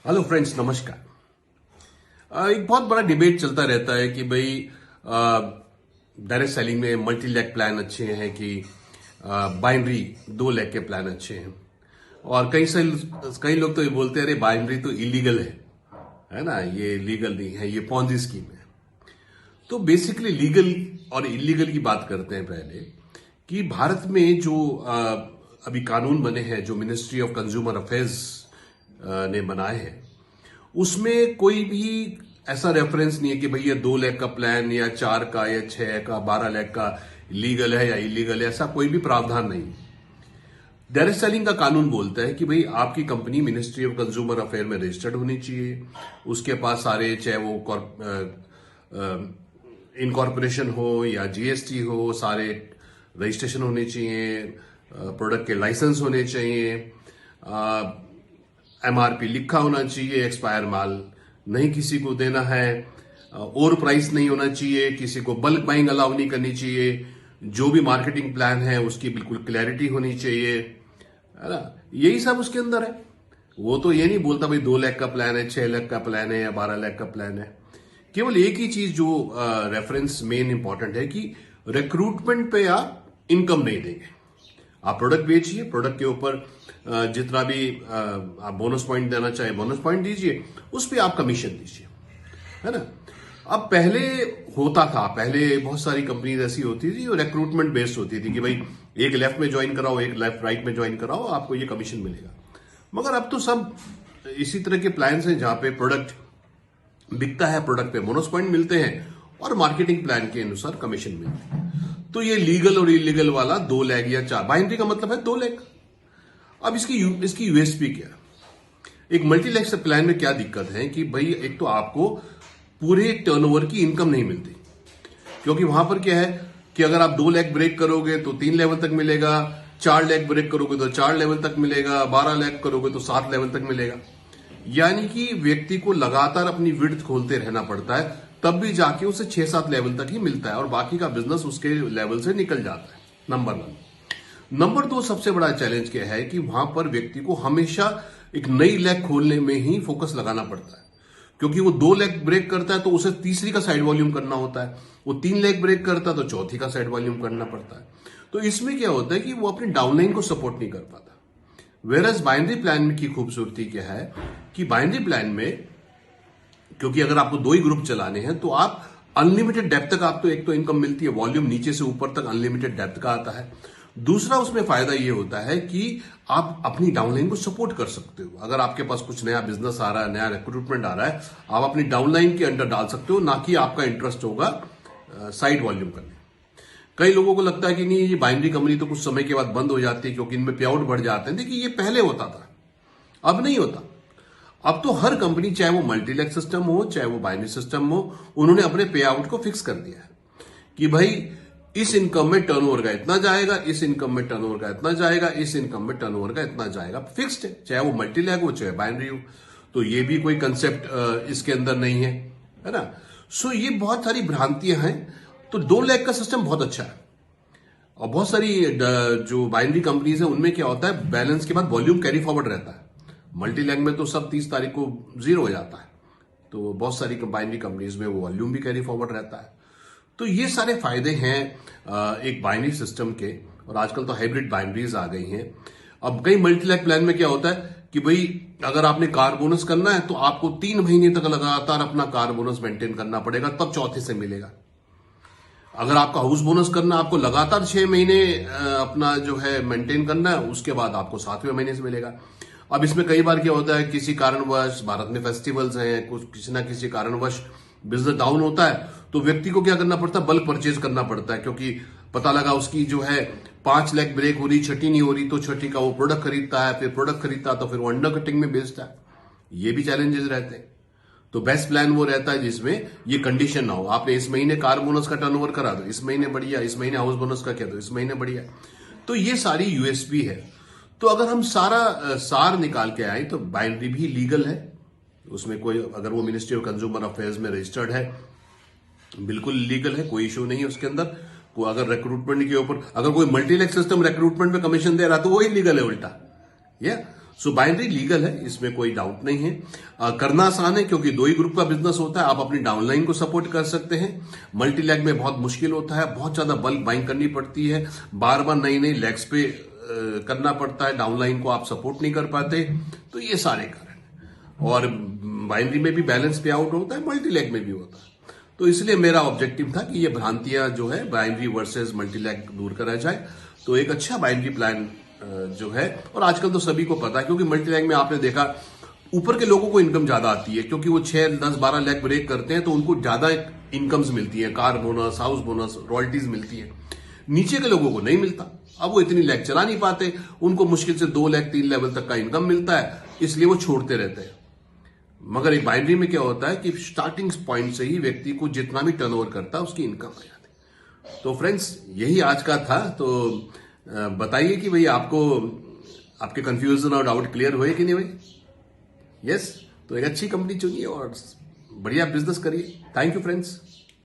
Hello friends, नमस्कार। एक बहुत बड़ा डिबेट चलता रहता है कि भाई डायरेक्ट सेलिंग में मल्टी लेग प्लान अच्छे हैं कि बाइनरी 2 लेग के प्लान अच्छे हैं। और कई लोग तो ये बोलते हैं अरे बाइनरी तो इलीगल है ना, ये लीगल नहीं है, ये पॉन्जी स्कीम है। तो बेसिकली लीगल और इलीगल की बात करते हैं पहले कि भारत में जो अभी कानून बने हैं, जो मिनिस्ट्री ऑफ कंज्यूमर अफेयर्स ने बनाए हैं, उसमें कोई भी ऐसा रेफरेंस नहीं है कि भाई ये 2 लेग का प्लान या 4 का या 6 का 12 लेग का लीगल है या इलीगल है, ऐसा कोई भी प्रावधान नहीं। डायरेक्ट सेलिंग का कानून बोलता है कि भाई आपकी company ministry of consumer affair में रजिस्टर्ड होनी चाहिए, उसके पास सारे, चाहे वो इनकॉर्पोरेशन हो या जीएसटी हो, सारे रजिस्ट्रेशन होने चाहिए, प्रोडक्ट के लाइसेंस होने चाहिए, एमआरपी लिखा होना चाहिए, एक्सपायर माल नहीं किसी को देना है, ओवर प्राइस नहीं होना चाहिए, किसी को बल्क बाइंग अलाउ नहीं करनी चाहिए, जो भी मार्केटिंग प्लान है उसकी बिल्कुल क्लैरिटी होनी चाहिए, है ना। यही सब उसके अंदर है। वो तो ये नहीं बोलता भाई 2 लेग का प्लान है, 6 लेग का प्लान है या 12 लेग का प्लान है। केवल एक ही चीज जो रेफरेंस मेन इंपॉर्टेंट है कि रिक्रूटमेंट पे आप इनकम नहीं देंगे। आप प्रोडक्ट बेचिए, प्रोडक्ट के ऊपर जितना भी आप बोनस पॉइंट देना चाहे बोनस पॉइंट दीजिए, उस पर आप कमीशन दीजिए, है ना। अब पहले होता था, पहले बहुत सारी कंपनीज ऐसी होती थी जो रिक्रूटमेंट बेस्ड होती थी कि भाई एक लेफ्ट में ज्वाइन कराओ, एक लेफ्ट राइट में ज्वाइन कराओ, आपको ये कमीशन मिलेगा। मगर अब तो सब इसी तरह के प्लान्स हैं जहां पे प्रोडक्ट बिकता है, प्रोडक्ट पे बोनस पॉइंट मिलते हैं और मार्केटिंग प्लान के अनुसार कमीशन मिलती है। तो ये लीगल और इलीगल वाला 2 लेग या 4, बाइनरी का मतलब है 2 लेग। अब इसकी यूएसपी क्या है? एक मल्टी लेग से प्लान में क्या दिक्कत है कि भाई एक तो आपको पूरे टर्नओवर की इनकम नहीं मिलती, क्योंकि वहां पर क्या है कि अगर आप 2 लेग ब्रेक करोगे तो 3 लेवल तक मिलेगा, 4 लेग ब्रेक करोगे तो 4 लेवल तक मिलेगा, 12 लेग करोगे तो 7 लेवल तक मिलेगा। यानी कि व्यक्ति को लगातार अपनी विड्थ खोलते रहना पड़ता है, तब भी जाके उसे 6-7 लेवल तक ही मिलता है और बाकी का बिजनेस उसके लेवल से निकल जाता है। नंबर 1। नंबर 2, सबसे बड़ा चैलेंज क्या है कि वहां पर व्यक्ति को हमेशा एक नई लेग खोलने में ही फोकस लगाना पड़ता है, क्योंकि वो 2 लेग ब्रेक करता है तो उसे तीसरी का साइड वॉल्यूम करना होता है, वो 3 लेग ब्रेक करता है तो चौथी का साइड वॉल्यूम करना पड़ता है। तो इसमें क्या होता है कि वो अपनी डाउनलाइन को सपोर्ट नहीं कर पाता। वेरएज बाइनरी प्लान की खूबसूरती क्या है कि बाइनरी प्लान में, क्योंकि अगर आपको 2 ही ग्रुप चलाने हैं तो आप अनलिमिटेड डेप्थ तक आपको एक तो इनकम मिलती है, वॉल्यूम नीचे से ऊपर तक अनलिमिटेड डेप्थ का आता है। दूसरा उसमें फायदा ये होता है कि आप अपनी डाउनलाइन को सपोर्ट कर सकते हो। अगर आपके पास कुछ नया बिजनेस आ रहा है, नया रिक्रूटमेंट आ रहा है, आप अपनी डाउनलाइन के अंडर डाल सकते हो, ना कि आपका इंटरेस्ट होगा साइड वॉल्यूम करने। कई लोगों को लगता है कि नहीं, ये बाइनरी कंपनी तो कुछ समय के बाद बंद हो जाती है क्योंकि इनमें पे आउट बढ़ जाते हैं। देखिए, ये पहले होता था, अब नहीं होता। अब तो हर कंपनी, चाहे वो मल्टीलेग सिस्टम हो चाहे वो बाइनरी सिस्टम हो, उन्होंने अपने पे आउट को फिक्स कर दिया है कि भाई इस इनकम में टर्नओवर का इतना जाएगा, इस इनकम में टर्नओवर का इतना जाएगा, इस इनकम में टर्नओवर का इतना जाएगा। फिक्स्ड है, चाहे वो मल्टीलेग हो चाहे बाइनरी हो। तो ये भी कोई कंसेप्ट इसके अंदर नहीं है ना। सो ये बहुत सारी भ्रांतियां हैं। तो 2 लेग का सिस्टम बहुत अच्छा है। और बहुत सारी जो बाइनरी कंपनीज है उनमें क्या होता है, बैलेंस के बाद वॉल्यूम कैरी फॉरवर्ड रहता है। मल्टी लेग में तो सब 30 तारीख को 0 हो जाता है, तो बहुत सारी बाइनरी कंपनीज में वो वॉल्यूम भी कैरी फॉरवर्ड रहता है। तो ये सारे फायदे हैं एक बाइनरी सिस्टम के। और आजकल तो हाइब्रिड बाइनरीज आ गई हैं। अब कई मल्टी लेग प्लान में क्या होता है कि भाई अगर आपने कार बोनस करना है तो आपको 3 महीने तक लगातार अपना कार बोनस मेंटेन करना पड़ेगा, तब चौथे से मिलेगा। अगर आपका हाउस बोनस करना, आपको लगातार 6 महीने अपना जो है मेंटेन करना है, उसके बाद आपको 7वें महीने से मिलेगा। अब इसमें कई बार क्या होता है, किसी कारणवश, भारत में फेस्टिवल्स हैं, कुछ किसी ना किसी कारणवश बिजनेस डाउन होता है, तो व्यक्ति को क्या करना पड़ता है, बल्क परचेज करना पड़ता है। क्योंकि पता लगा उसकी जो है 5 लेग ब्रेक हो रही, छठी नहीं हो रही, तो छठी का वो प्रोडक्ट खरीदता है, फिर प्रोडक्ट खरीदता है तो फिर वो अंडर कटिंग में बेचता है। ये भी चैलेंजेस रहते हैं। तो बेस्ट प्लान वो रहता है जिसमें ये कंडीशन ना हो। आपने इस महीने कार बोनस का टर्नओवर करा दो, इस महीने बढ़िया, इस महीने हाउस बोनस का क्या दो, इस महीने बढ़िया। तो ये सारी यूएसपी है। तो अगर हम सारा सार निकाल के आए तो बाइनरी भी लीगल है, उसमें कोई, अगर वो मिनिस्ट्री ऑफ कंज्यूमर अफेयर्स में रजिस्टर्ड है, बिल्कुल लीगल है, कोई इशू नहीं है उसके अंदर। को अगर रिक्रूटमेंट के ऊपर, अगर कोई मल्टीलेग सिस्टम रिक्रूटमेंट पे कमीशन दे रहा तो वो इलीगल है उल्टा। या सो बाइनरी लीगल है, इसमें कोई डाउट नहीं है। करना आसान है क्योंकि दो ही ग्रुप का बिजनेस होता है। आप अपनी डाउनलाइन को सपोर्ट कर सकते हैं। मल्टी लैग में बहुत मुश्किल होता है, बहुत ज्यादा बल्क बाइंग करनी पड़ती है, बार बार नई नई लेग्स पे करना पड़ता है, डाउनलाइन को आप सपोर्ट नहीं कर पाते। तो ये सारे कारण, और बाइनरी में भी बैलेंस पे आउट होता है, मल्टी लैग में भी होता है। तो इसलिए मेरा ऑब्जेक्टिव था कि ये भ्रांतियां जो है बाइनरी वर्सेस मल्टी लैग दूर करा जाए। तो एक अच्छा बाइनरी प्लान जो है, और आजकल तो सभी को पता है क्योंकि मल्टी लैग में आपने देखा ऊपर के लोगों को इनकम ज्यादा आती है क्योंकि वो 6, 10, 12 लाख ब्रेक करते हैं तो उनको ज्यादा इनकम्स मिलती है, car bonus, house bonus, royalties मिलती है। नीचे के लोगों को नहीं मिलता, अब वो इतनी लैख चला नहीं पाते, उनको मुश्किल से 2 लाख 3 लेवल तक का इनकम मिलता है, इसलिए वो छोड़ते रहते हैं। मगर एक बाइनरी में क्या होता है कि स्टार्टिंग पॉइंट से ही व्यक्ति को जितना भी टर्नओवर करता है उसकी इनकम आ जाती है। तो फ्रेंड्स यही आज का था। तो बताइए कि भाई आपको आपके कंफ्यूजन और डाउट क्लियर हुए कि नहीं हुए? यस, तो एक अच्छी कंपनी चुनिए और बढ़िया बिजनेस करिए। Thank you friends.